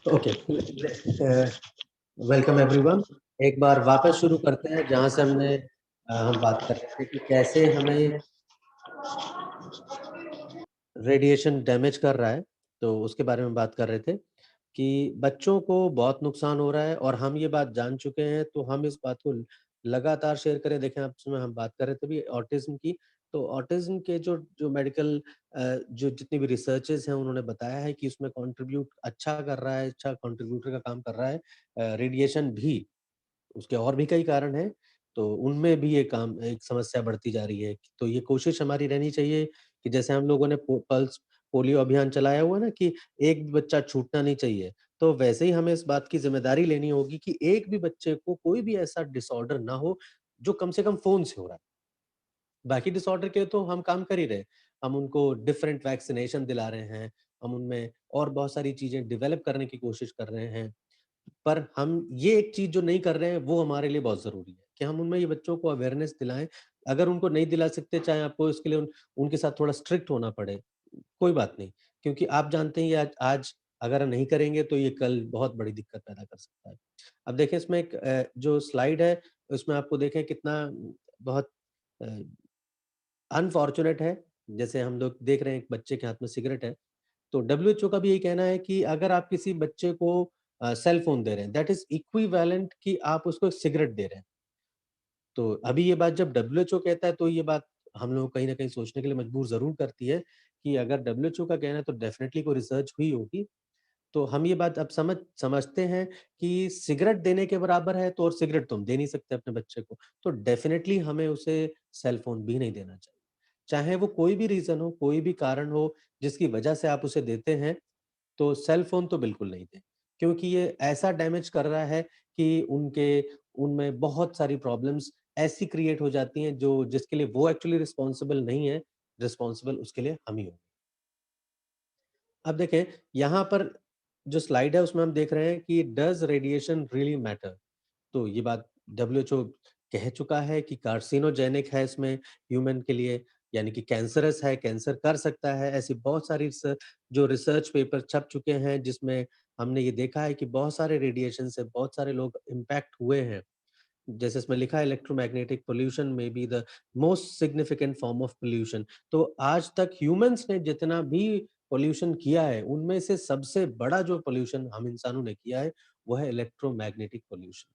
Okay, welcome everyone. एक बार वापस शुरू करते हैं जहां से हम बात कर रहे थे कि कैसे हमें रेडिएशन डैमेज कर रहा है। तो उसके बारे में बात कर रहे थे कि बच्चों को बहुत नुकसान हो रहा है और हम ये बात जान चुके हैं, तो हम इस बात को लगातार शेयर करें। देखें, आप उसमें हम बात कर रहे थे भी ऑटिज्म की। तो ऑटिज्म के जो जो मेडिकल जो जितनी भी रिसर्चेस हैं, उन्होंने बताया है कि उसमें कंट्रीब्यूट अच्छा कर रहा है, अच्छा कंट्रीब्यूटर का काम कर रहा है रेडिएशन भी। उसके और भी कई कारण हैं, तो उनमें भी ये काम एक समस्या बढ़ती जा रही है। तो ये कोशिश हमारी रहनी चाहिए कि जैसे हम लोगों ने पल्स पोलियो अभियान चलाया हुआ है ना, कि एक भी बच्चा छूटना नहीं चाहिए, तो वैसे ही हमें इस बात की ज़िम्मेदारी लेनी होगी कि एक भी बच्चे को कोई भी ऐसा डिसऑर्डर ना हो, जो कम से कम फ़ोन से हो रहा है। बाकी डिसऑर्डर के तो हम काम कर ही रहे हैं। हम उनको डिफरेंट वैक्सीनेशन दिला रहे हैं, हम उनमें और बहुत सारी चीज़ें डेवलप करने की कोशिश कर रहे हैं। पर हम ये एक चीज़ जो नहीं कर रहे हैं, वो हमारे लिए बहुत ज़रूरी है कि हम उनमें ये बच्चों को अवेयरनेस दिलाएँ। अगर उनको नहीं दिला सकते, चाहे आपको इसके लिए उनके साथ थोड़ा स्ट्रिक्ट होना पड़े, कोई बात नहीं। क्योंकि आप जानते हैं ये आज आज अगर नहीं करेंगे तो ये कल बहुत बड़ी दिक्कत पैदा कर सकता है। अब देखें, इसमें एक जो स्लाइड है, उसमें आपको देखें कितना बहुत अ, अनफॉर्च्यूनेट है। जैसे हम लोग देख रहे हैं, एक बच्चे के हाथ में सिगरेट है। तो डब्ल्यूएचओ का भी यही कहना है कि अगर आप किसी बच्चे को सेल फ़ोन दे रहे हैं, दैट इज़ इक्विवेलेंट कि आप उसको सिगरेट दे रहे हैं। तो अभी ये बात जब डब्ल्यूएचओ कहता है, तो ये बात हम लोग को कहीं न कहीं सोचने के लिए मजबूर ज़रूर करती है कि अगर डब्ल्यूएचओ का कहना है, तो डेफ़िनिटली कोई रिसर्च हुई होगी। तो हम ये बात अब समझते हैं कि सिगरेट देने के बराबर है, तो और सिगरेट तो हम दे नहीं सकते अपने बच्चे को, तो डेफ़िनिटली हमें उसे सेल फ़ोन भी नहीं देना चाहिए। चाहे वो कोई भी रीज़न हो, कोई भी कारण हो, जिसकी वजह से आप उसे देते हैं, तो सेल फ़ोन तो बिल्कुल नहीं दें, क्योंकि ये ऐसा डैमेज कर रहा है कि उनमें बहुत सारी प्रॉब्लम्स ऐसी क्रिएट हो जाती हैं, जो जिसके लिए वो एक्चुअली रिस्पॉन्सिबल नहीं है, रिस्पॉन्सिबल उसके लिए हम ही होंगे। अब देखें, यहाँ पर जो स्लाइड है, उसमें हम देख रहे हैं कि डज़ रेडिएशन रियली मैटर? तो ये बात डब्ल्यूएचओ कह चुका है कि कार्सिनोजेनिक है इसमें ह्यूमन के लिए, यानी कि कैंसरस है, कैंसर कर सकता है। ऐसी बहुत सारी जो रिसर्च पेपर छप चुके हैं, जिसमें हमने ये देखा है कि बहुत सारे रेडिएशन से बहुत सारे लोग इम्पैक्ट हुए हैं। जैसे इसमें लिखा है, इलेक्ट्रोमैग्नेटिक पॉल्यूशन में be the most significant form of pollution. तो आज तक ह्यूमन्स ने जितना भी पॉल्यूशन किया है, उनमें से सबसे बड़ा जो पॉल्यूशन हम इंसानों ने किया है, वो है इलेक्ट्रोमैग्नेटिक पॉल्यूशन।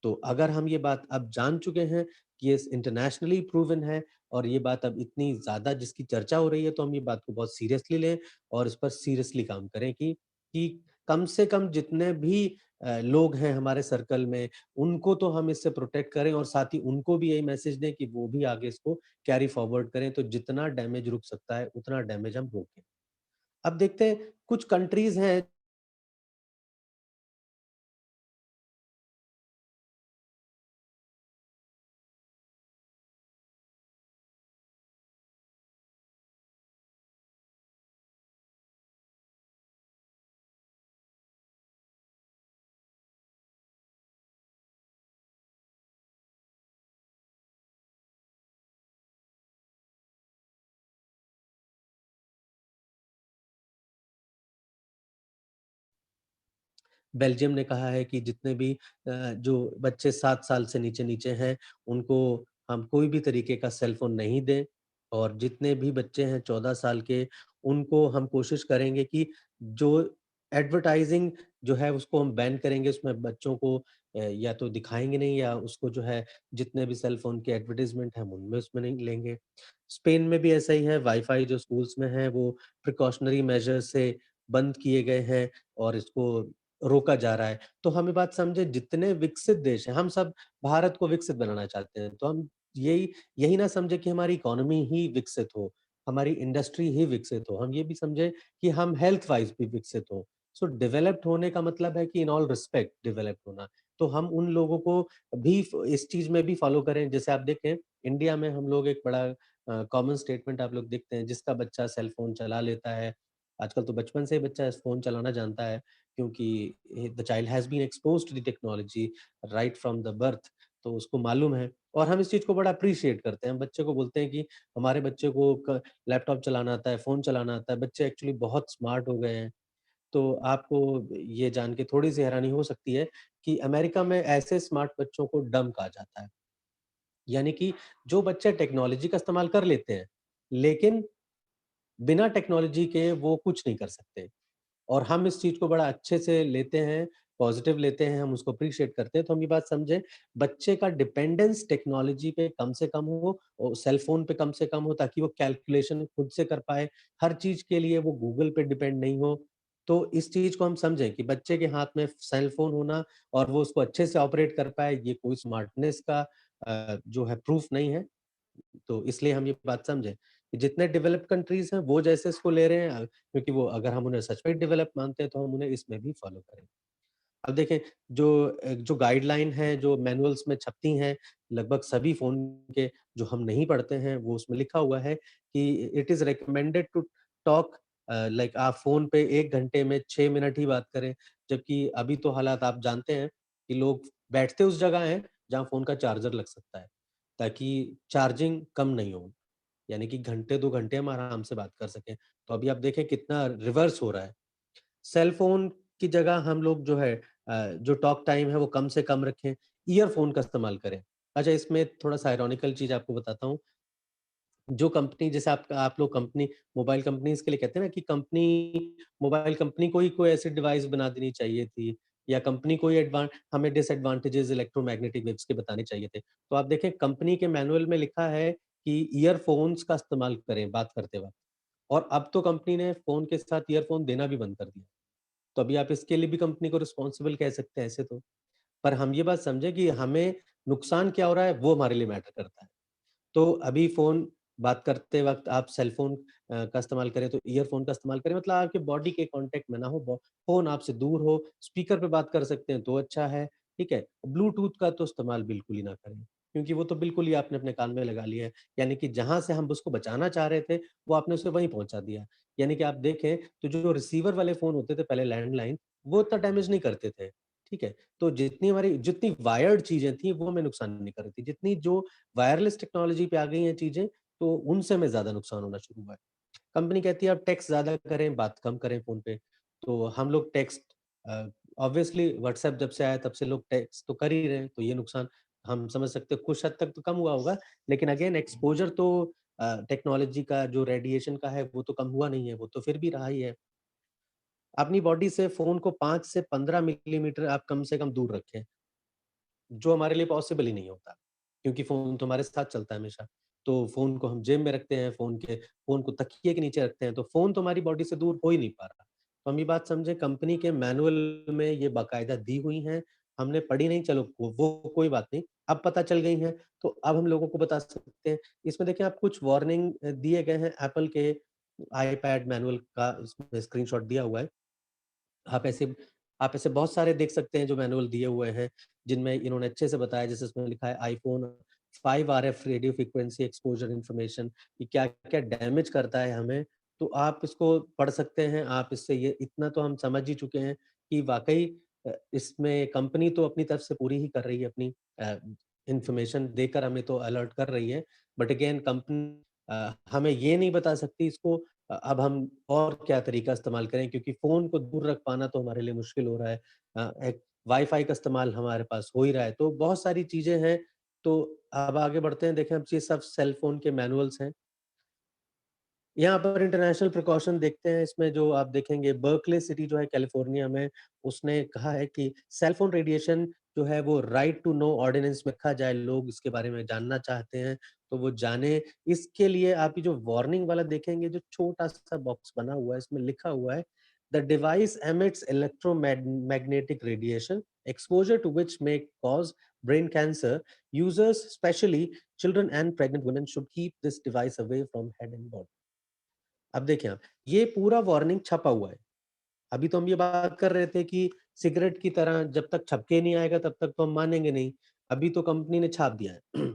तो अगर हम ये बात अब जान चुके हैं कि ये इंटरनेशनली प्रूवन है और ये बात अब इतनी ज़्यादा जिसकी चर्चा हो रही है, तो हम ये बात को बहुत सीरियसली लें और इस पर सीरियसली काम करें कि कम से कम जितने भी लोग हैं हमारे सर्कल में, उनको तो हम इससे प्रोटेक्ट करें और साथ ही उनको भी यही मैसेज दें कि वो भी आगे इसको कैरी फॉरवर्ड करें, तो जितना डैमेज रुक सकता है, उतना डैमेज हम रोकें। अब देखते हैं, कुछ कंट्रीज़ हैं। बेल्जियम ने कहा है कि जितने भी जो बच्चे 7 साल से नीचे-नीचे हैं, उनको हम कोई भी तरीके का सेल फ़ोन नहीं दें और जितने भी बच्चे हैं 14 साल के, उनको हम कोशिश करेंगे कि जो एडवर्टाइज़िंग जो है उसको हम बैन करेंगे, उसमें बच्चों को या तो दिखाएँगे नहीं या उसको जो है जितने भी सेल फ़ोन के एडवर्टाइज़मेंट हैं, हम उनमें उसमें नहीं लेंगे। स्पेन में भी ऐसा ही है, वाई-फाई जो स्कूल्स में है वो प्रिकॉशनरी मेजर्स से बंद किए गए हैं और इसको रोका जा रहा है। तो हम ये बात समझें, जितने विकसित देश हैं, हम सब भारत को विकसित बनाना चाहते हैं, तो हम यही यही ना समझें कि हमारी इकोनॉमी ही विकसित हो, हमारी इंडस्ट्री ही विकसित हो। हम ये भी समझें कि हम हेल्थ वाइज़ भी विकसित हों। सो डेवलप्ड होने का मतलब है कि इन ऑल रिस्पेक्ट डेवलप्ड होना। तो हम उन लोगों को भी इस चीज़ में भी फॉलो करें। जैसे आप देखें, इंडिया में हम लोग एक बड़ा कॉमन स्टेटमेंट आप लोग देखते हैं, जिसका बच्चा सेल फ़ोन चला लेता है, आजकल तो बचपन से ही बच्चा फ़ोन चलाना जानता है, क्योंकि the child has been exposed to the technology right from the birth, तो उसको मालूम है और हम इस चीज़ को बड़ा एप्रिशिएट करते हैं। हम बच्चे को बोलते हैं कि हमारे बच्चे को क लैपटॉप चलाना आता है, फ़ोन चलाना आता है। बच्चे एक्चुअली बहुत स्मार्ट हो गए हैं। तो आपको ये जान के थोड़ी-सी हैरानी हो सकती है कि अमेरिका में ऐसे स्मार्ट बच्चों को डम्ब कहा जाता है। यानी कि जो बच्चे टेक्नोलॉजी का इस्तेमाल कर लेते हैं, लेकिन बिना टेक्नोलॉजी के वो कुछ नहीं कर सकते। और हम इस चीज़ को बड़ा अच्छे से लेते हैं, पॉज़िटिव लेते हैं, हम उसको एप्रिशिएट करते हैं। तो हम ये बात समझें, बच्चे का डिपेंडेंस टेक्नोलॉजी पे कम से कम हो और सेल फ़ोन पे कम से कम हो ताकि वो कैलकुलेशन खुद से कर पाए। हर चीज़ के लिए वो गूगल पे डिपेंड नहीं हो। तो इस चीज़ को हम समझें कि बच्चे के हाथ में सेल फ़ोन होना और वो उसको अच्छे से ऑपरेट कर पाए, ये कोई स्मार्टनेस का जो है प्रूफ नहीं है। तो इसलिए हम ये बात समझें कि जितने डेवलप्ड कंट्रीज़ हैं, वो जैसे इसको ले रहे हैं क्योंकि वो अगर हम उन्हें सच में डेवलप मानते हैं, तो हम उन्हें इसमें भी फ़ॉलो करें। अब देखें जो गाइडलाइन है, जो मैनुअल्स में छपती हैं, लगभग सभी फ़ोन के जो हम नहीं पढ़ते हैं, वो उसमें लिखा हुआ है कि it is recommended to talk like आप फ़ोन पे 1 घंटे में 6 मिनट ही बात करें। जबकि अभी तो हालात आप जानते हैं कि लोग बैठते उस जगह हैं, जहाँ फ़ोन का चार्जर लग सकता है, ताकि चार्जिंग कम नहीं हो। यानी कि घंटे 2 घंटे हम आराम से बात कर सकें। तो अभी आप देखें कितना रिवर्स हो रहा है। सेल फ़ोन की जगह हम लोग जो है जो टॉक टाइम है वो कम से कम रखें, ईयरफ़ोन का इस्तेमाल करें। अच्छा इसमें थोड़ा-सा आयरॉनिकल चीज़ आपको बताता हूँ। जो कंपनी जैसे आप लोग कंपनी मोबाइल कंपनीज़ के लिए कहते हैं ना कि मोबाइल कंपनी को ही कोई ऐसी डिवाइस बना देनी चाहिए थी या कंपनी को ही हमें डिसएडवांटेजेस इलेक्ट्रोमैग्नेटिक वेव्स के बताने चाहिए थे। तो आप देखें कंपनी के मैनुअल में लिखा है कि ईयरफ़ोन्स का इस्तेमाल करें बात करते वक़्त और अब तो कंपनी ने फ़ोन के साथ ईयरफ़ोन देना भी बंद कर दिया। तो अभी आप इसके लिए भी कंपनी को रिस्पॉन्सिबल कह सकते हैं ऐसे तो। पर हम ये बात समझें कि हमें नुकसान क्या हो रहा है वो हमारे लिए मैटर करता है। तो अभी फ़ोन बात करते वक़्त आप सेल फ़ोन का इस्तेमाल करें तो ईयरफ़ोन का इस्तेमाल करें मतलब आपके बॉडी के कॉन्टैक्ट में ना हो, फ़ोन आपसे दूर हो, स्पीकर पे बात कर सकते हैं तो अच्छा है, ठीक है? ब्लूटूथ का तो इस्तेमाल बिल्कुल ही ना करें, क्योंकि वो तो बिल्कुल ही आपने अपने कान में लगा लिया है, यानी कि जहाँ से हम उसको बचाना चाह रहे थे, वो आपने उसे वहीं पहुँचा दिया। यानी कि आप देखें तो जो रिसीवर वाले फ़ोन होते थे पहले लैंडलाइन, वो इतना डैमेज नहीं करते थे, ठीक है? तो जितनी वायर्ड चीज़ें थी वो हमें नुकसान नहीं कर रही थी, जितनी जो वायरलेस टेक्नोलॉजी पे आ गई हैं चीज़ें, तो उनसे हमें ज़्यादा नुकसान होना शुरू हुआ है। कंपनी कहती है आप टेक्स्ट ज़्यादा करें, बात कम करें फ़ोन पे। तो हम लोग टेक्स्ट ऑब्वियसली व्हाट्सएप जब से आया तब से लोग टेक्स्ट तो कर ही रहे हैं, तो ये नुकसान हम समझ सकते हैं कुछ हद तक तो कम हुआ होगा। लेकिन अगेन एक्सपोज़र तो टेक्नोलॉजी का जो रेडिएशन का है वो तो कम हुआ नहीं है, वो तो फिर भी रहा ही है। अपनी बॉडी से फ़ोन को 5 से 15 मिलीमीटर आप कम से कम दूर रखें। जो हमारे लिए पॉसिबल ही नहीं होता, क्योंकि फ़ोन तो हमारे साथ चलता है हमेशा। तो फ़ोन को हम जेब में रखते हैं, फ़ोन को तकिए के नीचे रखते हैं, तो फ़ोन तो हमारी बॉडी से दूर हो ही नहीं पा रहा। तो हम ये बात समझें कंपनी के मैनुअल में ये बाकायदा दी हुई हैं, हमने पढ़ी नहीं चलो वो कोई बात नहीं, अब पता चल गई हैं, तो अब हम लोगों को बता सकते हैं। इसमें देखिए आप कुछ वार्निंग दिए गए हैं एप्पल के आईपैड मैनुअल का इसमें स्क्रीनशॉट दिया हुआ है। आप ऐसे आप ऐसे बहुत सारे देख सकते हैं जो मैनुअल दिए हुए हैं, जिनमें इन्होंने अच्छे से बताया जैसे इसमें लिखा है iPhone 5 RF radio frequency exposure information कि क्या-क्या डैमेज करता है हमें, तो आप इसको पढ़ सकते हैं। आप इससे ये इतना तो हम समझ ही चुके हैं कि वाक़ई इसमें कंपनी तो अपनी तरफ से पूरी ही कर रही है अपनी इन्फॉर्मेशन देकर हमें तो अलर्ट कर रही है। बट अगेन कंपनी हमें ये नहीं बता सकती इसको अब हम और क्या तरीका इस्तेमाल करें क्योंकि फ़ोन को दूर रख पाना तो हमारे लिए मुश्किल हो रहा है। एक वाई-फाई का इस्तेमाल हमारे पास हो ही रहा है, तो बहुत सारी चीज़ें हैं। तो अब आगे बढ़ते हैं, देखें अब ये सब सेल फ़ोन के मैनुअल्स हैं। यहाँ पर इंटरनेशनल प्रिकॉशन देखते हैं, इसमें जो आप देखेंगे बर्कले सिटी जो है कैलिफ़ोर्निया में, उसने कहा है कि सेल फ़ोन रेडिएशन जो है वो राइट टू नो ऑर्डिनेंस में रखा जाए, लोग इसके बारे में जानना चाहते हैं, तो वो जानें। इसके लिए आप ये जो वार्निंग वाला देखेंगे, जो छोटा-सा बॉक्स बना हुआ है, इसमें लिखा हुआ है, "the device emits magnetic radiation, exposure to which may cause brain cancer, users specially children and pregnant women should keep this device away from head and body." अब देखें आप, ये पूरा वार्निंग छपा हुआ है। अभी तो हम ये बात कर रहे थे कि सिगरेट की तरह जब तक छप के नहीं आएगा तब तक तो हम मानेंगे नहीं। अभी तो कंपनी ने छाप दिया है।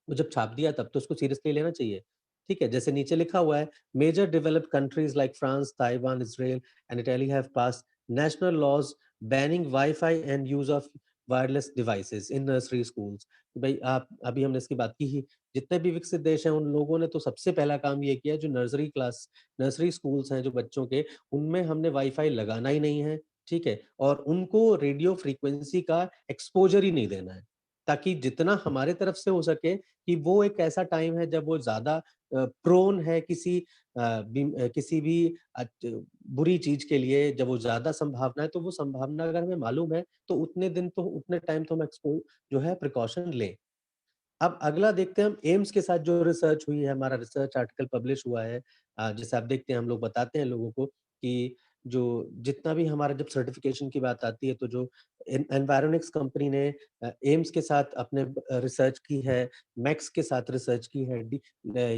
वो जब छाप दिया तब तो उसको सीरियसली लेना चाहिए। ठीक है? जैसे नीचे लिखा हुआ है major developed countries like France, Taiwan, Israel and Italy have passed national laws banning wifi and use of wireless devices in nursery schools. भाई आप अभी हमने इसकी बात की ही, जितने भी विकसित देश हैं उन लोगों ने तो सबसे पहला काम ये किया, जो नर्सरी स्कूल्स हैं जो बच्चों के, उनमें हमने वाईफाई लगाना ही नहीं है, ठीक है? और उनको रेडियो फ्रीक्वेंसी का एक्सपोज़र ही नहीं देना है, ताकि जितना हमारे तरफ से हो सके कि वो एक ऐसा टाइम है जब वो ज़्यादा प्रोन है किसी भी बुरी चीज़ के लिए, जब वो ज़्यादा संभावना है, तो वो संभावना अगर हमें मालूम है, तो उतने टाइम तो हम जो है प्रिकॉशन लें। अब अगला देखते हैं हम एम्स के साथ जो रिसर्च हुई है, हमारा रिसर्च आर्टिकल पब्लिश हुआ है। जैसे आप देखते हैं हम लोग बताते हैं लोगों को कि जो जितना भी हमारा जब सर्टिफ़िकेशन की बात आती है, तो जो एनवायरोनिक्स कंपनी ने एम्स के साथ अपने रिसर्च की है, मैक्स के साथ रिसर्च की है,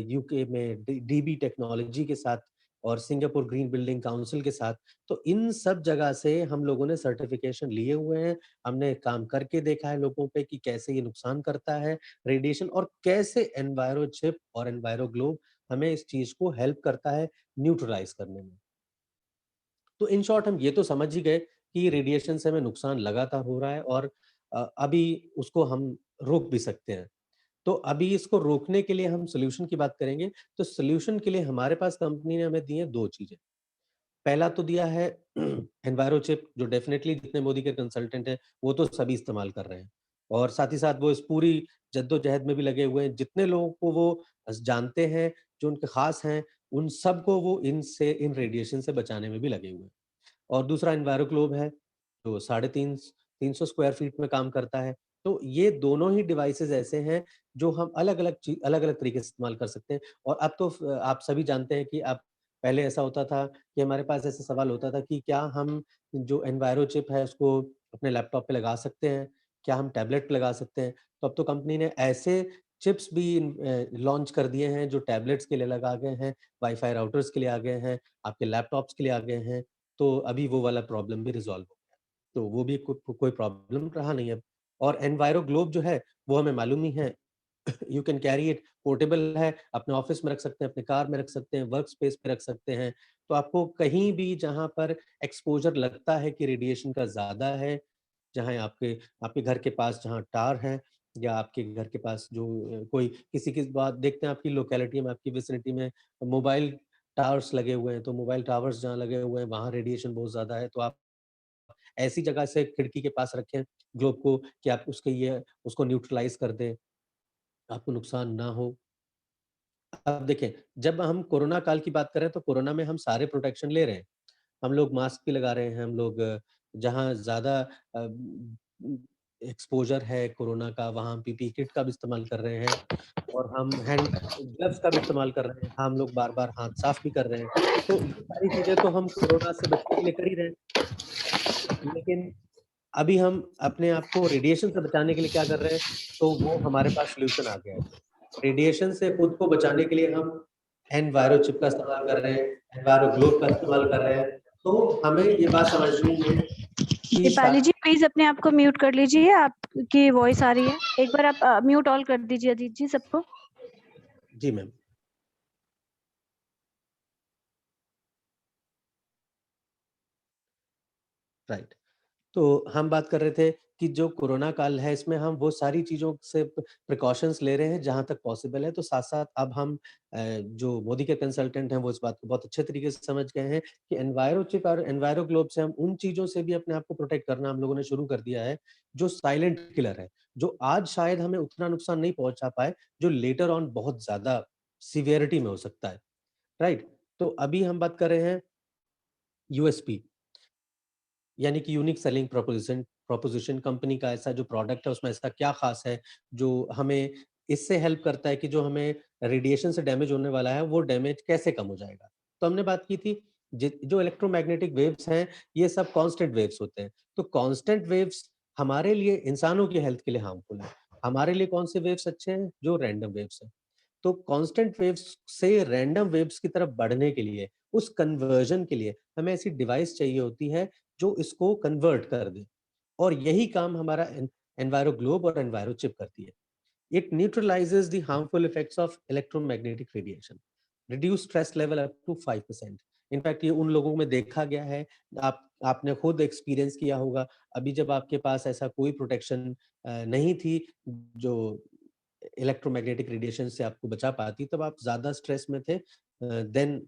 यूके में डीबी टेक्नोलॉजी के साथ और सिंगापुर ग्रीन बिल्डिंग काउंसिल के साथ, तो इन सब जगह से हम लोगों ने सर्टिफ़िकेशन लिए हुए हैं। हमने काम करके देखा है लोगों पे कि कैसे ये नुकसान करता है रेडिएशन, और कैसे एनवायरो चिप और एनवायरो ग्लोब हमें इस चीज़ को हेल्प करता है न्यूट्रलाइज़ करने में। तो इन शॉर्ट हम ये तो समझ ही गए कि रेडिएशन से हमें नुकसान लगातार हो रहा है, और अभी उसको हम रोक भी सकते हैं। तो अभी इसको रोकने के लिए हम सॉल्यूशन की बात करेंगे, तो सॉल्यूशन के लिए हमारे पास कंपनी ने हमें दी है 2 चीज़ें। पहला तो दिया है एनवायरोचिप, जो डेफ़िनेटली जितने मोदी के कंसल्टेंट हैं, वो तो सभी इस्तेमाल कर रहे हैं। और साथ ही साथ वो इस पूरी जद्दोजहद में भी लगे हुए हैं। जितने लोगों को वो जानते हैं, जो उनके ख़ास हैं, उन सबको वो इन रेडिएशन से बचाने में भी लगे हुए हैं। और दूसरा एनवायरो ग्लोब है, जो 350 स्क्वायर फीट में काम करता है। तो ये दोनों ही डिवाइसेज़ ऐसे हैं, जो हम अलग-अलग तरीके से इस्तेमाल कर सकते हैं। और अब तो आप सभी जानते हैं कि अब पहले ऐसा होता था कि हमारे पास ऐसा सवाल होता था कि क्या हम जो एनवायरो चिप है, उसको अपने लैपटॉप पे लगा सकते हैं? क्या हम टैबलेट पे लगा सकते हैं? तो अब तो कंपनी ने ऐसे चिप्स भी लॉन्च कर दिए हैं, जो टैबलेट्स के लिए अलग आ गए हैं, वाई-फाई राउटर्स के लिए आ गए हैं, आपके लैपटॉप्स के लिए आ गए हैं। तो अभी वो वाला प्रॉब्लम भी रिज़ॉल्व हो गया। तो वो भी कोई प्रॉब्लम रहा नहीं अब। और एनवायरो ग्लोब जो है, वो हमें मालूम ही है, you can carry it, portable है, अपने ऑफ़िस में रख सकते हैं, अपने कार में रख सकते हैं, वर्क स्पेस पे रख सकते हैं। तो आपको कहीं भी जहाँ पर एक्सपोज़र लगता है कि रेडिएशन का ज़्यादा है, जहाँ आपके घर के पास जहाँ टावर है, या आपके घर के पास जो कोई किसी की बात देखते हैं, आपकी लोकेलिटी में, आपकी विसिनिटी में मोबाइल टावर्स लगे हुए हैं, तो मोबाइल टावर्स जहाँ लगे हुए हैं, वहाँ रेडिएशन बहुत ज़्यादा है, तो आप ऐसी जगह से खिड़की के पास रखें ग्लोब को कि आप उसको न्यूट्रलाइज़ कर दें, आपको नुकसान ना हो। अब देखें, जब हम कोरोना काल की बात करें, तो कोरोना में हम सारे प्रोटेक्शन ले रहे हैं। हम लोग मास्क भी लगा रहे हैं, हम लोग जहाँ ज़्यादा अ, एक्सपोज़र है कोरोना का, वहाँ हम पीपीई किट का भी इस्तेमाल कर रहे हैं, और हम हैंड ग्लव्स का भी इस्तेमाल कर रहे हैं। हम लोग बार-बार हाथ साफ भी कर रहे हैं। तो ये सारी चीज़ें तो हम कोरोना से बचने के लिए कर ही रहे हैं। लेकिन अभी हम अपने आप को रेडिएशन से बचाने के लिए क्या कर रहे हैं? तो वो हमारे पास सॉल्यूशन आ गया है। रेडिएशन से खुद को बचाने के लिए हम एनवायरो चिप का इस्तेमाल कर रहे हैं, एनवायरो ग्लोब का इस्तेमाल कर रहे हैं। तो हमें ये बात समझनी है कि दीपाली जी प्लीज़ अपने आप को म्यूट कर लीजिए, आपकी वॉइस आ रही है। एक बार आप म्यूट ऑल कर दीजिए अजीत जी सबको। जी मैम। राइट। तो हम बात कर रहे थे कि जो कोरोना काल है, इसमें हम वो सारी चीज़ों से प्रिकॉशंस ले रहे हैं जहाँ तक पॉसिबल है। तो साथ-साथ अब हम जो मोदी के कंसल्टेंट हैं, वो इस बात को बहुत अच्छे तरीके से समझ गए हैं कि एनवायरो चिप और एनवायरो ग्लोब से हम उन चीज़ों से भी अपने आप को प्रोटेक्ट करना हम लोगों ने शुरू कर दिया है, जो साइलेंट किलर है, जो आज शायद हमें उतना नुकसान नहीं पहुँचा पाए, जो लेटर ऑन बहुत ज़्यादा सीवियरिटी में हो सकता है, राइट? तो अभी हम बात कर रहे हैं यूएसपी, यानी कि unique selling proposition proposition company का ऐसा जो प्रोडक्ट है, उसमें ऐसा क्या ख़ास है, जो हमें इससे हेल्प करता है कि जो हमें रेडिएशन से डैमेज होने वाला है, वो डैमेज कैसे कम हो जाएगा? तो हमने बात की थी, जो इलेक्ट्रोमैग्नेटिक वेव्स हैं, ये सब कांस्टेंट वेव्स होते हैं। तो कांस्टेंट वेव्स हमारे लिए, इंसानों की हेल्थ के लिए हार्मफुल है। हमारे लिए कौन से वेव्स अच्छे हैं? जो रैंडम वेव्स हैं। तो कांस्टेंट वेव्स से रैंडम वेव्स की तरफ बढ़ने के लिए, उस कन्वर्जन के लिए हमें ऐसी डिवाइस चाहिए होती है जो इसको कन्वर्ट कर दे, और यही काम हमारा एनवायरो ग्लोब और एनवायरो चिप करती है। It neutralises the harmful effects of electromagnetic radiation, reduce stress level up to 5%, in fact ये उन लोगों में देखा गया है, आपने खुद एक्सपीरियंस किया होगा, अभी जब आपके पास ऐसा कोई प्रोटेक्शन नहीं थी, जो इलेक्ट्रोमैग्नेटिक रेडिएशन से आपको बचा पाती, तब आप ज़्यादा स्ट्रेस में थे देन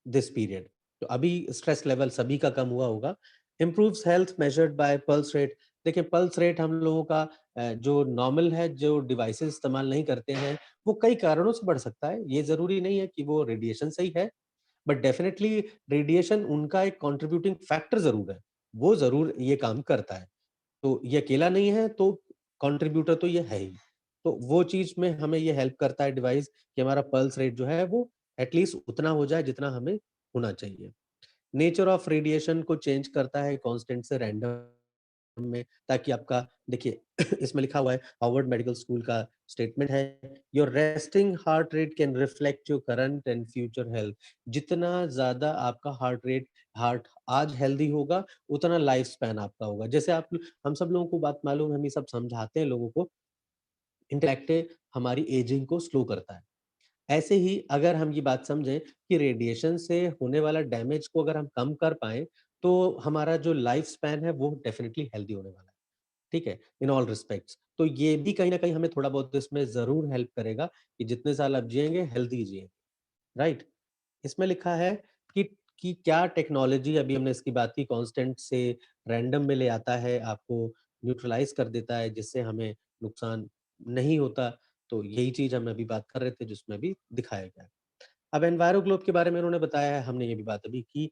दिस पीरियड। तो अभी स्ट्रेस लेवल सभी का कम हुआ होगा। Improves health measured by pulse rate. देखिए पल्स रेट हम लोगों का जो नॉर्मल है, जो डिवाइसेस इस्तेमाल नहीं करते हैं, वो कई कारणों से बढ़ सकता है। ये ज़रूरी नहीं है कि वो रेडिएशन से ही है, बट डेफिनिटली रेडिएशन उनका एक कंट्रीब्यूटिंग फैक्टर ज़रूर है। वो ज़रूर ये काम करता है। तो ये अकेला नहीं है, तो कंट्रीब्यूटर तो ये है ही। तो वो चीज़ में हमें ये हेल्प करता है डिवाइस, कि हमारा पल्स रेट जो है वो एटलीस्ट उतना हो जाए जितना हमें होना चाहिए। नेचर ऑफ रेडिएशन को चेंज करता है कांस्टेंट से रैंडम में, ताकि आपका देखिए इसमें लिखा हुआ है, हार्वर्ड मेडिकल स्कूल का स्टेटमेंट है, your resting heart rate can reflect your current and future health. जितना ज़्यादा आपका हार्ट आज हेल्दी होगा, उतना लाइफ स्पैन आपका होगा। जैसे आप हम सब लोगों को बात मालूम है, हम ये सब समझाते हैं लोगों को, इंटेलेक्ट हमारी एजिंग को स्लो करता है। ऐसे ही अगर हम ये बात समझें कि रेडिएशन से होने वाला डैमेज को अगर हम कम कर पाएँ, तो हमारा जो लाइफ स्पैन है वो डेफिनिटली हेल्दी होने वाला है। ठीक है? In all respects. तो ये भी कहीं न कहीं हमें थोड़ा बहुत इसमें ज़रूर हेल्प करेगा, कि जितने साल आप जिएँगे, हेल्दी जिएँ, राइट? इसमें लिखा है कि क्या टेक्नोलॉजी, अभी हमने इसकी बात की, कांस्टेंट से रैंडम में ले आता है, आपको न्यूट्रलाइज़ कर देता है, जिससे हमें नुकसान नहीं होता। तो यही चीज़ हम अभी बात कर रहे थे, जिसमें भी दिखाया गया है। अब एनवायरो ग्लोब के बारे में उन्होंने बताया है, हमने ये भी बात अभी की,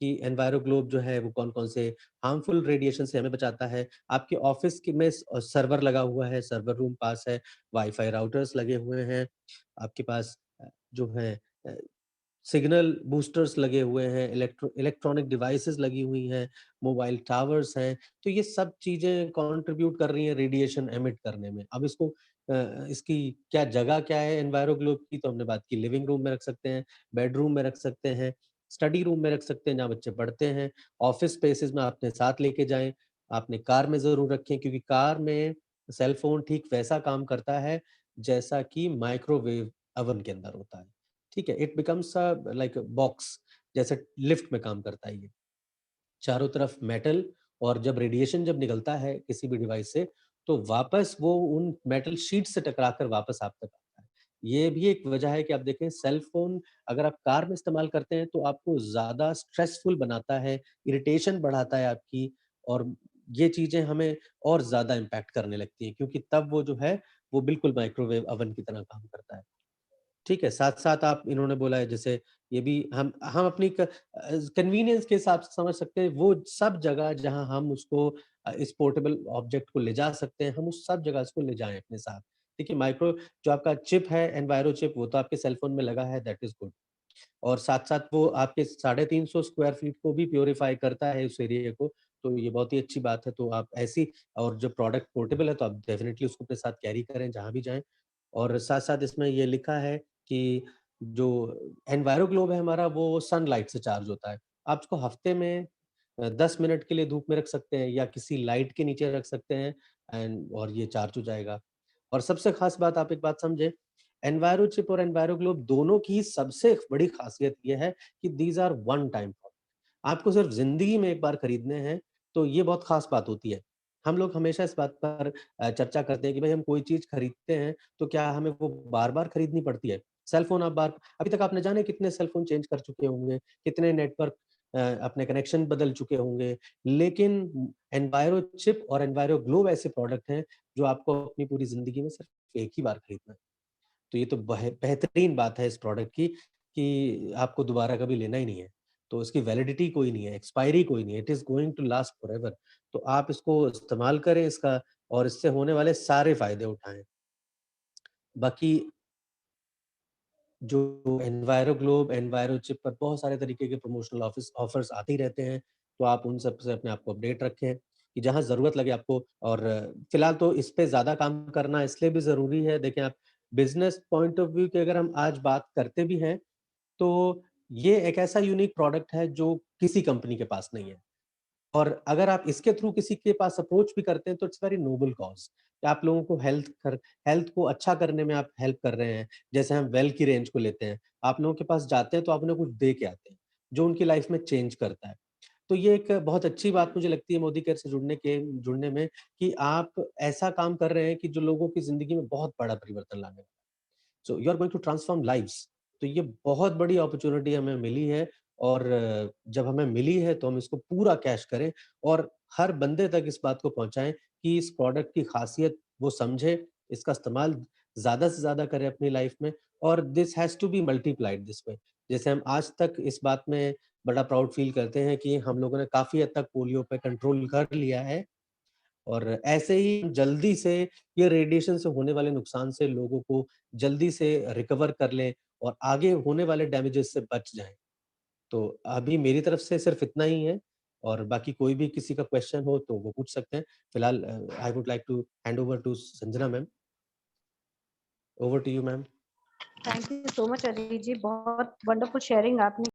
कि एनवायरो ग्लोब जो है वो कौन-कौन से हार्मफुल रेडिएशन से हमें बचाता है। आपके ऑफ़िस के में सर्वर लगा हुआ है, सर्वर रूम पास है, वाई-फाई राउटर्स लगे हुए हैं, आपके पास जो है अ, सिग्नल बूस्टर्स लगे हुए हैं, इलेक्ट्रॉनिक डिवाइसेज़ लगी हुई हैं, मोबाइल टावर्स हैं, तो ये सब चीज़ें कंट्रीब्यूट कर रही हैं रेडिएशन एमिट करने में। अब इसकी क्या जगह क्या है एनवायरो ग्लोब की, तो हमने बात की, लिविंग रूम में रख सकते हैं, बेडरूम में रख सकते हैं, स्टडी रूम में रख सकते हैं जहाँ बच्चे पढ़ते हैं, ऑफ़िस स्पेसेस में अपने साथ लेके जाएँ, अपने कार में ज़रूर रखें, क्योंकि कार में सेल फ़ोन ठीक वैसा काम करता है जैसा कि माइक्रोवेव ओवन के अंदर होता है। ठीक है? इट बिकम्स लाइक बॉक्स, जैसे लिफ्ट में काम करता है ये। चारों तरफ मेटल, और जब रेडिएशन जब निकलता है किसी भी डिवाइस से, तो वापस वो उन मेटल शीट से टकरा कर वापस आप तक आता है। ये भी एक वजह है कि आप देखें, सेल फ़ोन अगर आप कार में इस्तेमाल करते हैं, तो आपको ज़्यादा स्ट्रेसफुल बनाता है, इरिटेशन बढ़ाता है आपकी, और ये चीज़ें हमें और ज़्यादा इम्पैक्ट करने लगती हैं, क्योंकि तब वो जो है, वो बिल्कुल माइक्रोवेव ओवन की तरह काम करता है। ठीक है, साथ-साथ आप इन्होंने बोला है, जैसे ये भी हम अपनी कन्वीनियंस के हिसाब से समझ सकते हैं, वो सब जगह जहाँ हम उसको इस पोर्टेबल ऑब्जेक्ट को ले जा सकते हैं, हम उस सब जगह इसको ले जाएँ अपने साथ। देखिए माइक्रो जो आपका चिप है, एनवायरो चिप, वो तो आपके सेल फ़ोन में लगा है, दैट इज़ गुड। और साथ-साथ वो आपके 350 स्क्वायर फीट को भी प्यूरिफ़ाई करता है, उस एरिया को, तो ये बहुत ही अच्छी बात है। तो आप ऐसी, और जो प्रोडक्ट पोर्टेबल है, तो आप डेफ़िनिटली उसको अपने साथ कैरी करें जहाँ भी जाएँ। और साथ-साथ इसमें ये लिखा है कि जो एनवायरो ग्लोब है हमारा, वो सनलाइट से चार्ज होता है। आप उसको हफ्ते में 10 मिनट के लिए धूप में रख सकते हैं, या किसी लाइट के नीचे रख सकते हैं, और ये चार्ज हो जाएगा। और सबसे ख़ास बात, आप एक बात समझें, एनवायरो चिप और एनवायरो ग्लोब दोनों की सबसे बड़ी ख़ासियत ये है कि these are one time product. आपको सिर्फ़ ज़िंदगी में एक बार खरीदने हैं, तो ये बहुत ख़ास बात होती है। हम लोग हमेशा इस बात पर चर्चा करते हैं कि भई हम कोई चीज़ खरीदते हैं, तो क्या हमें वो बार-बार खरीदनी पड़ती है? सेल फ़ोन आप बार अभी तक आप न जाने कितने सेल फ़ोन चेंज कर चुके होंगे, कितने नेटवर्क अपने कनेक्शन बदल चुके होंगे, लेकिन एनवायरो चिप और एनवायरो ग्लोब ऐसे प्रोडक्ट हैं, जो आपको अपनी पूरी ज़िंदगी में सिर्फ़ एक ही बार खरीदना है। तो ये तो बेहतरीन बात है इस प्रोडक्ट की, कि आपको दोबारा कभी लेना ही नहीं है। तो इसकी वैलिडिटी कोई नहीं है, एक्सपायरी कोई नहीं है, it is going to last forever. तो आप इसको इस्तेमाल करें इसका, और इससे होने वाले सारे फ़ायदे उठाएँ। बाकी जो एनवायरो ग्लोब, एनवायरो चिप पर बहुत सारे तरीके के प्रमोशनल ऑफर्स आते ही रहते हैं, तो आप उन सब से अपने आप को अपडेट रखें, कि जहाँ ज़रूरत लगे आपको। और फिलहाल तो इस पे ज़्यादा काम करना इसलिए भी ज़रूरी है, देखें आप, बिज़नेस पॉइंट ऑफ व्यू की अगर हम आज बात करते भी हैं, तो ये एक ऐसा यूनिक प्रोडक्ट है जो किसी कंपनी के पास नहीं है। और अगर आप इसके थ्रू किसी के पास अप्रोच भी करते हैं, तो इट्स वेरी नोबल कॉज़, कि आप लोगों को हेल्थ को अच्छा करने में आप हेल्प कर रहे हैं। जैसे हम वेल की रेंज को लेते हैं, आप लोगों के पास जाते हैं तो आप उन्हें कुछ दे के आते हैं। जो उनकी लाइफ में चेंज करता है। तो ये एक बहुत अच्छी बात मुझे लगती है मोदी केयर से जुड़ने में कि आप ऐसा काम कर रहे हैं कि जो लोगों की ज़िंदगी में बहुत बड़ा परिवर्तन लाने वाला है। So you are going to transform lives. तो ये बहुत बड़ी अपॉर्च्युनिटी हमें मिली है और जब हमें मिली है तो हम इसको पूरा कैश करें और हर बंदे तक इस बात को पहुँचाएँ कि इस प्रोडक्ट की ख़ासियत वो समझे, इसका इस्तेमाल ज़्यादा से ज़्यादा करें अपनी लाइफ़ में और this has to be multiplied this way. जैसे हम आज तक इस बात में बड़ा प्राउड फ़ील करते हैं कि हम लोगों ने काफ़ी हद तक पोलियो पे कंट्रोल कर लिया है और ऐसे ही जल्दी से ये रेडिएशन से होने वाले नुकसान से लोगों को जल्दी से रिकवर कर लें और आगे होने वाले डैमेजेस से बच जाएँ। तो अभी मेरी तरफ से सिर्फ़ इतना ही है और बाकी कोई भी किसी का क्वेश्चन हो तो वो पूछ सकते हैं। फिलहाल I would like to hand over to Sanjana ma'am. Over to you ma'am. Thank you so much Ajit ji, बहुत वंडरफुल शेयरिंग आपने